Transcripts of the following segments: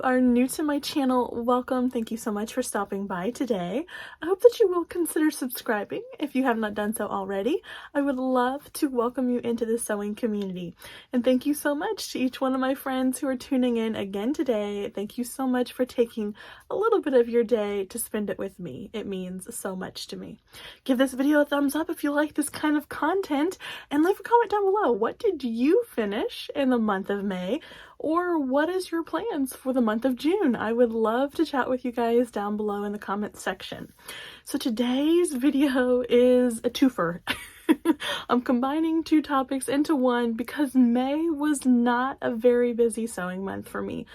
are new to my channel, welcome. Thank you so much for stopping by today. I hope that you will consider subscribing if you have not done so already. I would love to welcome you into the sewing community. And thank you so much to each one of my friends who are tuning in again today. Thank you so much for taking a little bit of your day to spend it with me. It means so much to me. Give this video a thumbs up if you like this kind of content, and leave a comment down below. What did you finish in the month of May? Or what is your plans for the month of June? I would love to chat with you guys down below in the comments section. So today's video is a twofer. I'm combining two topics into one because May was not a very busy sewing month for me.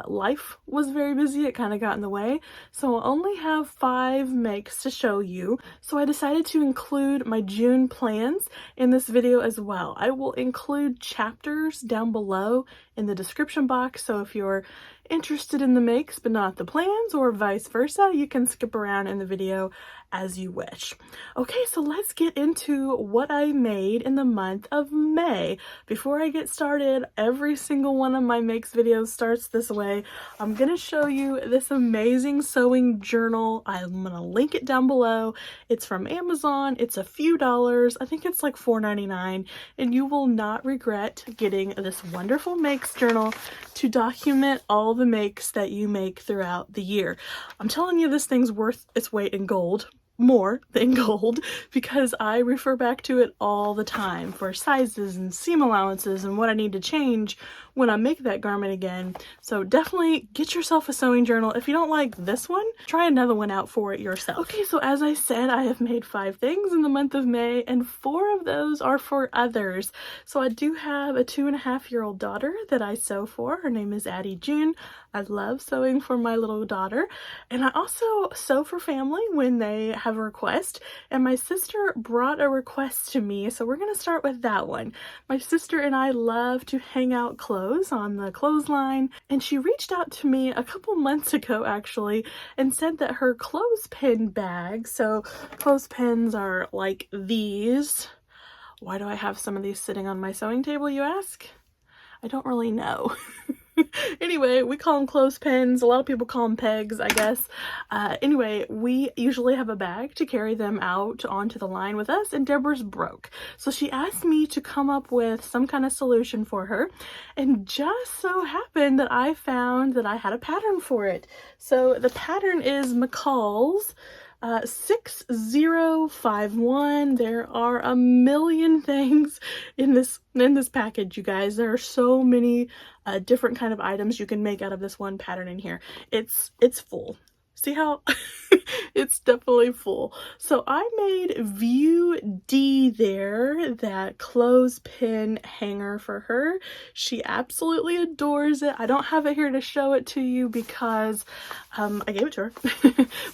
Life was very busy, it kind of got in the way, so I'll only have 5 makes to show you. So I decided to include my June plans in this video as well. I will include chapters down below in the description box, so if you're interested in the makes but not the plans, or vice versa, you can skip around in the video as you wish. Okay, so let's get into what I made in the month of May. Before I get started, every single one of my makes videos starts this way. I'm gonna show you this amazing sewing journal. I'm gonna link it down below. It's from Amazon. It's a few dollars. I think it's like $4.99, and you will not regret getting this wonderful makes journal to document all the makes that you make throughout the year. I'm telling you, this thing's worth its weight in gold. More than gold, because I refer back to it all the time for sizes and seam allowances and what I need to change when I make that garment again. So definitely get yourself a sewing journal. If you don't like this one, try another one out for it yourself. Okay, so as I said, I have made 5 things in the month of May, and 4 of those are for others. So I do have a 2.5-year-old daughter that I sew for. Her name is Addie June. I love sewing for my little daughter, and I also sew for family when they have a request, and my sister brought a request to me, so we're gonna start with that one. My sister and I love to hang out clothes on the clothesline, and she reached out to me a couple months ago actually and said that her clothespin bag, so clothespins are like these. Why do I have some of these sitting on my sewing table, you ask? I don't really know. Anyway, we call them clothespins. A lot of people call them pegs, I guess. Anyway, we usually have a bag to carry them out onto the line with us, and Deborah's broke. So she asked me to come up with some kind of solution for her, and just so happened that I found that I had a pattern for it. So the pattern is McCall's 6051. There are a million things in this package, you guys. There are so many different kind of items you can make out of this one pattern in here. It's full. See how it's definitely full. So I made View D there, that clothespin hanger for her. She absolutely adores it. I don't have it here to show it to you because I gave it to her,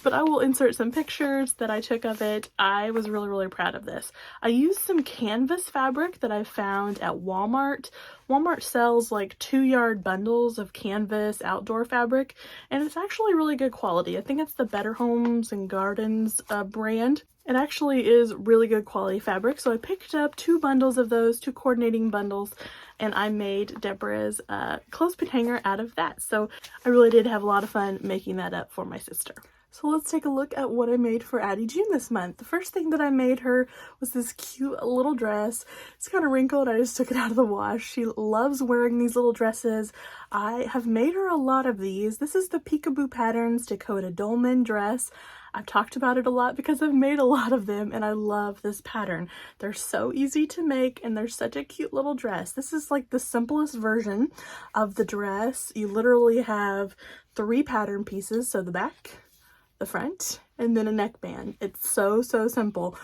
but I will insert some pictures that I took of it. I was really proud of this. I used some canvas fabric that I found at Walmart. Walmart sells like 2-yard bundles of canvas outdoor fabric, and it's actually really good quality. I think it's the Better Homes and Gardens brand. It actually is really good quality fabric, so I picked up 2 bundles of those, 2 coordinating bundles, and I made Deborah's clothespin hanger out of that. So I really did have a lot of fun making that up for my sister. So let's take a look at what I made for Addie June this month. The first thing that I made her was this cute little dress. It's kind of wrinkled. I just took it out of the wash. She loves wearing these little dresses. I have made her a lot of these. This is the Peekaboo Patterns Dakota Dolman dress. I've talked about it a lot because I've made a lot of them, and I love this pattern. They're so easy to make, and they're such a cute little dress. This is like the simplest version of the dress. You literally have 3 pattern pieces, so the back, the front, and then a neckband. It's so simple.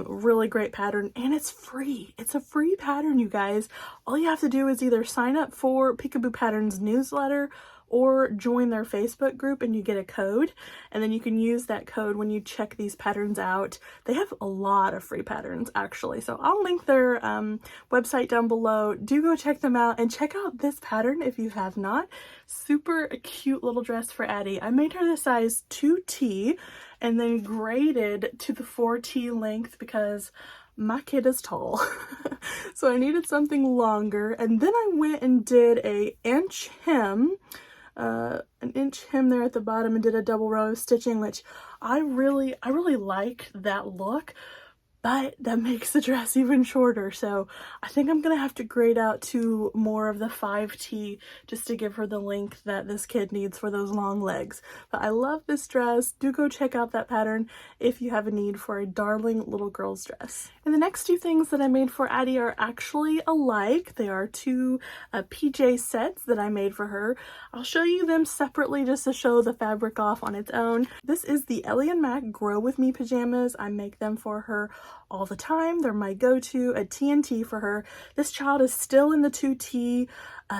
Really great pattern, and it's free. It's a free pattern, you guys. All you have to do is either sign up for Peekaboo Patterns newsletter or join their Facebook group, and you get a code, and then you can use that code when you check these patterns out. They have a lot of free patterns actually, so I'll link their website down below. Do go check them out, and check out this pattern if you have not. Super cute little dress for Addie. I made her the size 2T and then graded to the 4T length because my kid is tall. So I needed something longer, and then I went and did a inch hem an inch hem there at the bottom and did a double row of stitching, which I really like that look. But that makes the dress even shorter, so I think I'm gonna have to grade out to more of the 5T just to give her the length that this kid needs for those long legs. But I love this dress. Do go check out that pattern if you have a need for a darling little girl's dress. And the next two things that I made for Addie are actually alike. They are two PJ sets that I made for her. I'll show you them separately just to show the fabric off on its own. This is the Ellie and Mac Grow With Me pajamas. I make them for her all the time. They're my go-to, a TNT for her. This child is still in the 2T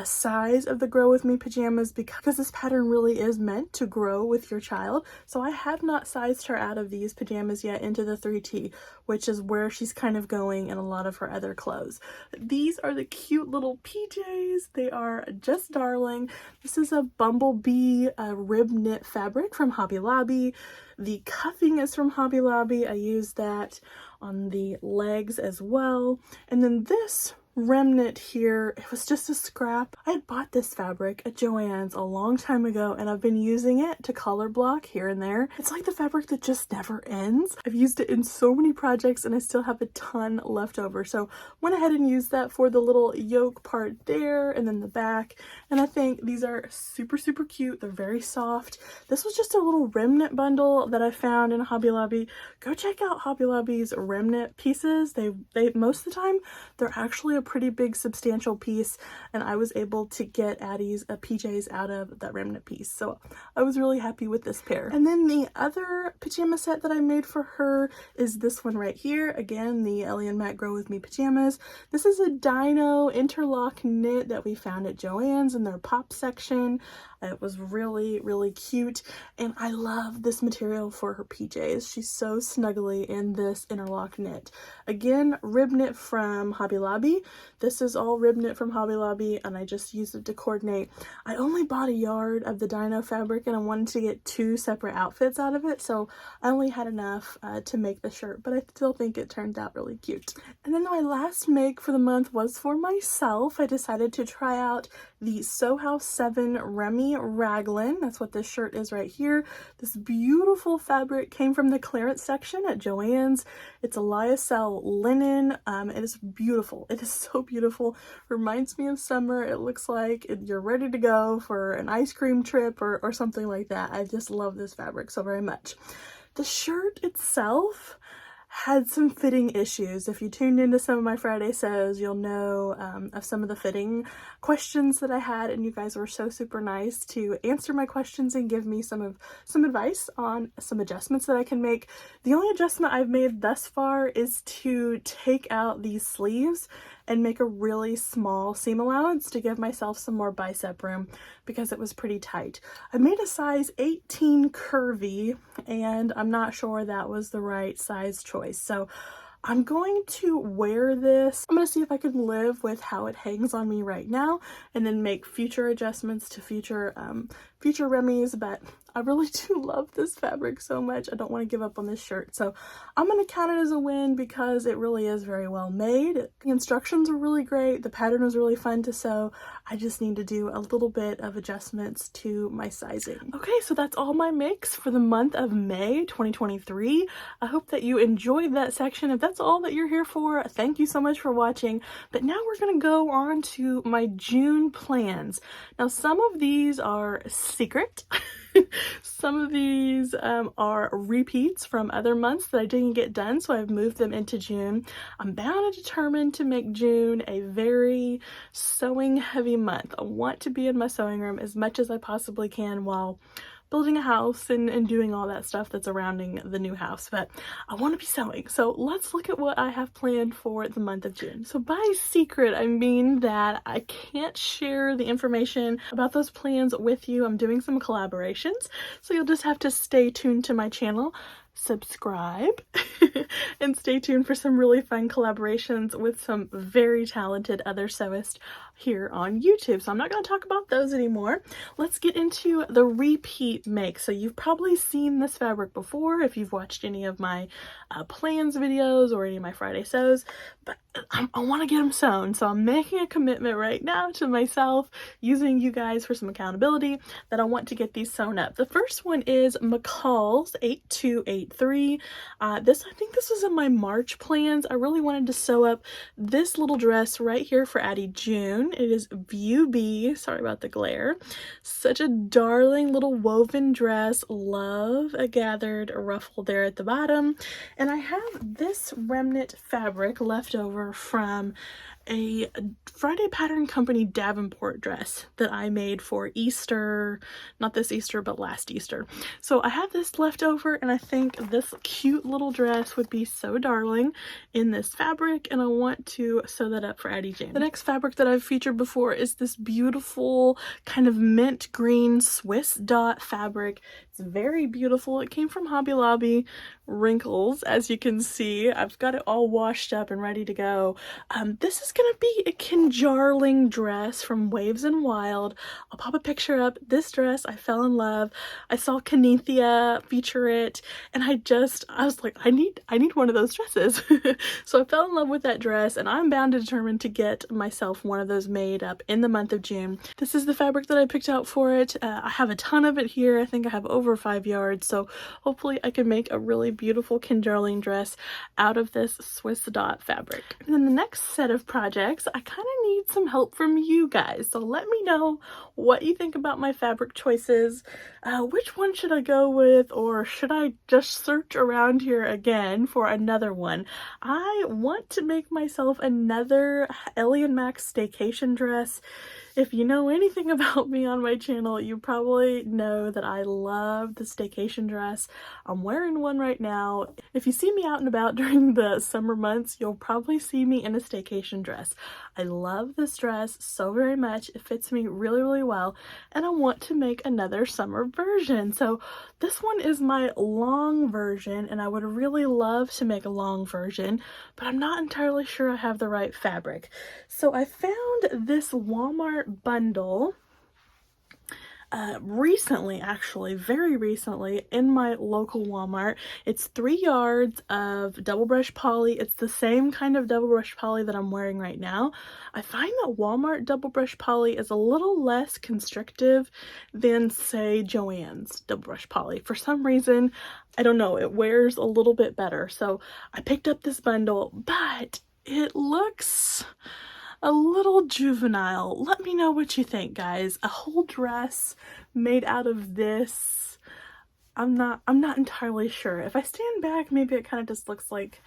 size of the Grow With Me pajamas because this pattern really is meant to grow with your child. So I have not sized her out of these pajamas yet into the 3T, which is where she's kind of going in a lot of her other clothes. These are the cute little PJs. They are just darling. This is a bumblebee rib knit fabric from Hobby Lobby. The cuffing is from Hobby Lobby. I used that on the legs as well. And then this remnant here, it was just a scrap. I had bought this fabric at Joann's a long time ago and I've been using it to color block here and there. It's like the fabric that just never ends. I've used it in so many projects and I still have a ton left over. So went ahead and used that for the little yoke part there and then the back. And I think these are super cute. They're very soft. This was just a little remnant bundle that I found in Hobby Lobby. Go check out Hobby Lobby's remnant pieces. They most of the time they're actually a pretty big substantial piece, and I was able to get Addie's PJs out of that remnant piece, so I was really happy with this pair. And then the other pajama set that I made for her is this one right here. Again, the Ellie and Mac Grow With Me pajamas. This is a dino interlock knit that we found at Joann's in their pop section. It was really cute, and I love this material for her PJs. She's so snuggly in this interlock knit. Again, rib knit from Hobby Lobby. This is all rib knit from Hobby Lobby, and I just used it to coordinate. I only bought a yard of the dino fabric, and I wanted to get two separate outfits out of it, so I only had enough to make the shirt, but I still think it turned out really cute. And then my last make for the month was for myself. I decided to try out the Sew House 7 Remy Raglan. That's what this shirt is right here. This beautiful fabric came from the clearance section at Joann's. It's a lyocell linen. It is beautiful. It is so beautiful. Reminds me of summer. It looks like you're ready to go for an ice cream trip or something like that. I just love this fabric so very much. The shirt itself had some fitting issues. If you tuned into some of my Friday sews, you'll know of some of the fitting questions that I had, and you guys were so super nice to answer my questions and give me some advice on some adjustments that I can make. The only adjustment I've made thus far is to take out these sleeves and make a really small seam allowance to give myself some more bicep room because it was pretty tight. I made a size 18 curvy, and I'm not sure that was the right size choice. So I'm going to wear this. I'm going to see if I can live with how it hangs on me right now and then make future adjustments to future Remy's, but I really do love this fabric so much. I don't want to give up on this shirt. So I'm going to count it as a win because it really is very well made. The instructions were really great. The pattern was really fun to sew. I just need to do a little bit of adjustments to my sizing. Okay, so that's all my makes for the month of May 2023. I hope that you enjoyed that section. If that's all that you're here for, thank you so much for watching. But now we're going to go on to my June plans. Now, some of these are secret. Some of these are repeats from other months that I didn't get done, so I've moved them into June. I'm bound and determined to make June a very sewing heavy month. I want to be in my sewing room as much as I possibly can while building a house and doing all that stuff that's surrounding the new house, but I want to be sewing. So let's look at what I have planned for the month of June. So by secret, I mean that I can't share the information about those plans with you. I'm doing some collaborations, so you'll just have to stay tuned to my channel subscribe, and stay tuned for some really fun collaborations with some very talented other sewists here on YouTube. So I'm not going to talk about those anymore. Let's get into the repeat make. So you've probably seen this fabric before if you've watched any of my plans videos or any of my Friday sews, but I want to get them sewn. So I'm making a commitment right now to myself, using you guys for some accountability, that I want to get these sewn up. The first one is McCall's 8283. I think this was in my March plans. I really wanted to sew up this little dress right here for Addie June. It is View B. Sorry about the glare. Such a darling little woven dress. Love a gathered ruffle there at the bottom. And I have this remnant fabric left over from a Friday Pattern Company Davenport dress that I made for Easter, not this Easter, but last Easter. So I have this left over, and I think this cute little dress would be so darling in this fabric, and I want to sew that up for Addie Jane. The next fabric that I've featured before is this beautiful kind of mint green Swiss dot fabric. It's very beautiful. It came from Hobby Lobby. Wrinkles, as you can see. I've got it all washed up and ready to go. This is gonna be a Kinjarling dress from Waves and Wild. I'll pop a picture up. This dress, I fell in love. I saw Kennethia feature it, and I was like, I need one of those dresses. So I fell in love with that dress, and I'm bound and determined to get myself one of those made up in the month of June. This is the fabric that I picked out for it. I have a ton of it here. I think I have over 5 yards, so hopefully I can make a really beautiful Kinjarling dress out of this Swiss dot fabric. And then the next set of projects, I kind of need some help from you guys, so let me know what you think about my fabric choices. Which one should I go with, or should I just search around here again for another one? I want to make myself another Ellie and Max Staycation dress. If you know anything about me on my channel, you probably know that I love the Staycation dress. I'm wearing one right now. If you see me out and about during the summer months, you'll probably see me in a Staycation dress. I love this dress so very much. It fits me really, really well, and I want to make another summer version. So this one is my long version, and I would really love to make a long version, but I'm not entirely sure I have the right fabric. So I found this Walmart bundle recently, actually very recently, in my local Walmart. It's 3 yards of double brush poly. It's the same kind of double brush poly that I'm wearing right now. I find that Walmart double brush poly is a little less constrictive than, say, Joann's double brush poly. For some reason, I don't know, it wears a little bit better. So I picked up this bundle, but it looks a little juvenile. Let me know what you think, guys. A whole dress made out of this. I'm not entirely sure. If I stand back, maybe it kind of just looks like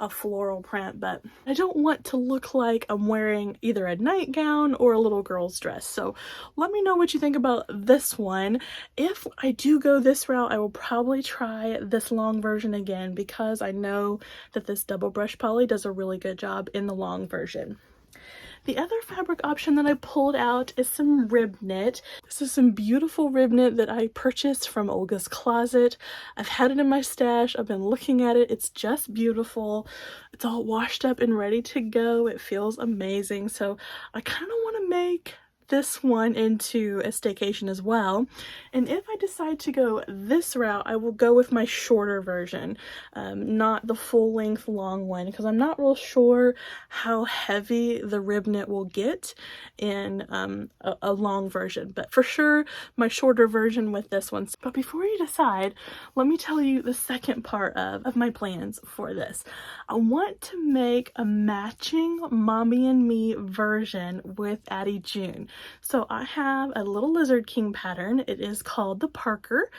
a floral print, but I don't want to look like I'm wearing either a nightgown or a little girl's dress. So let me know what you think about this one. If I do go this route, I will probably try this long version again, because I know that this double brush poly does a really good job in the long version. The other fabric option that I pulled out is some rib knit. This is some beautiful rib knit that I purchased from Olga's Closet. I've had it in my stash. I've been looking at it. It's just beautiful. It's all washed up and ready to go. It feels amazing. So I kind of want to make this one into a Staycation as well. And if I decide to go this route, I will go with my shorter version, not the full length long one, because I'm not real sure how heavy the rib knit will get in a long version, but for sure my shorter version with this one. But before you decide, let me tell you the second part of my plans for this. I want to make a matching Mommy and Me version with Addie June. So I have a little Lizard King pattern. It is called the Parker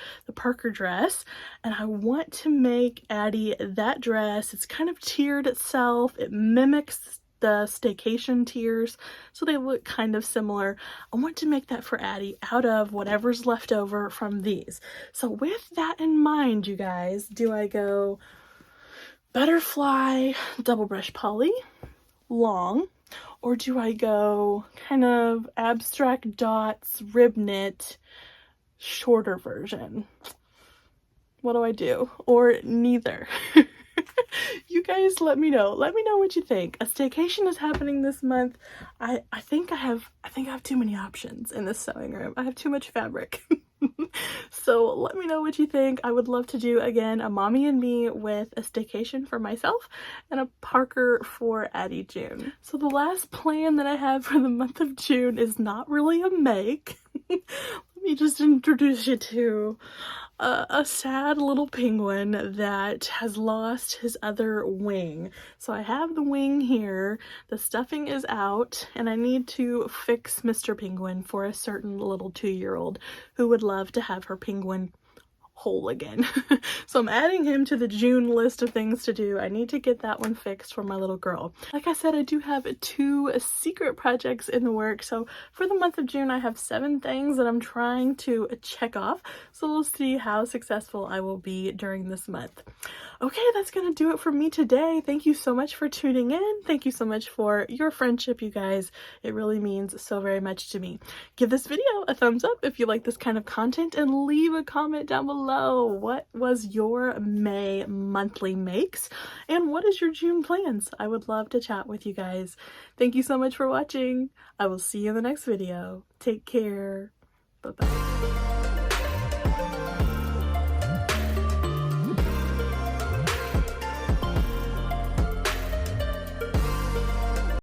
dress, and I want to make Addie that dress. It's kind of tiered itself. It mimics the Staycation tiers, so they look kind of similar. I want to make that for Addie out of whatever's left over from these. So with that in mind, you guys, do I go butterfly double brush poly long, or do I go kind of abstract dots rib knit shorter version? What do I do? Or neither? You guys let me know. Let me know what you think. A staycation is happening this month. I think I have too many options in this sewing room. I have too much fabric. So let me know what you think. I would love to do, again, a mommy and me with a staycation for myself and a Parker for Addie June. So the last plan that I have for the month of June is not really a make. Let me just introduce you to a sad little penguin that has lost his other wing. So I have the wing here, the stuffing is out, and I need to fix Mr. Penguin for a certain little 2-year-old who would love to have her penguin whole again. So I'm adding him to the June list of things to do. I need to get that one fixed for my little girl. Like I said, I do have 2 secret projects in the works. So for the month of June, I have 7 things that I'm trying to check off. So we'll see how successful I will be during this month. Okay, that's gonna do it for me today. Thank you so much for tuning in. Thank you so much for your friendship, you guys. It really means so very much to me. Give this video a thumbs up if you like this kind of content, and leave a comment down below. What was your May monthly makes? And what is your June plans? I would love to chat with you guys. Thank you so much for watching. I will see you in the next video. Take care. Bye-bye.